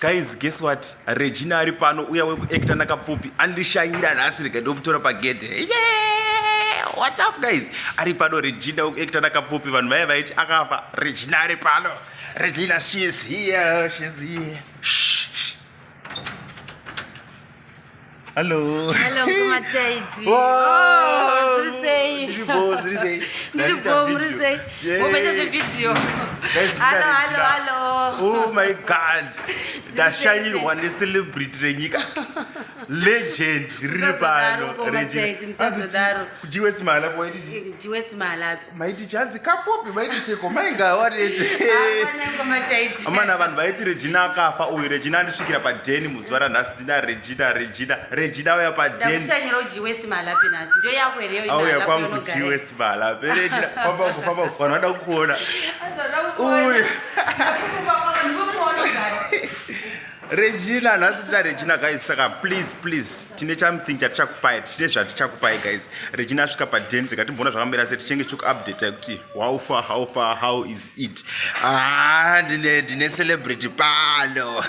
Guys, guess what? Regina ari pano uya wekuacta ndakapfupi andishayira nhasi rega ndomutora pagedhe. Yeah! What's up guys? Ari pano Regina wekuacta ndakapfupi, vanhu vaya vaiti akafa. Regina ari pano. Regina, she is here. She's here. Shh. Hello. Hello, kuma Tytie. Wow. Video. Hello. Oh my God. Ndashayirwa necelebrity renyika. Legend riri pano. Kujiwest malapi waiti. Kujiwest malapi. Maiti chanzi Kapfupi maiti cheko mainga warete. Amana vanhu vaiti Regina akafa uyu Regina andisvikira paden muzuva ranhasi ndina Regina uya paden. Ndakushanyira ujiwest malapi nhasi. Ndio yako here iyo malapi. Auya kwangu kujiwest malapi. Regina pamba vanhu vada kukuona. Uyu. Regina, nhasi tina Regina guys, saka please tine something chatichakupai, tine zvatichakupai guys. Regina asvika paden tikatimbona zvakamira sei tichenge tichikuupdate kuti how far, how is it. Ndine celebrity pano.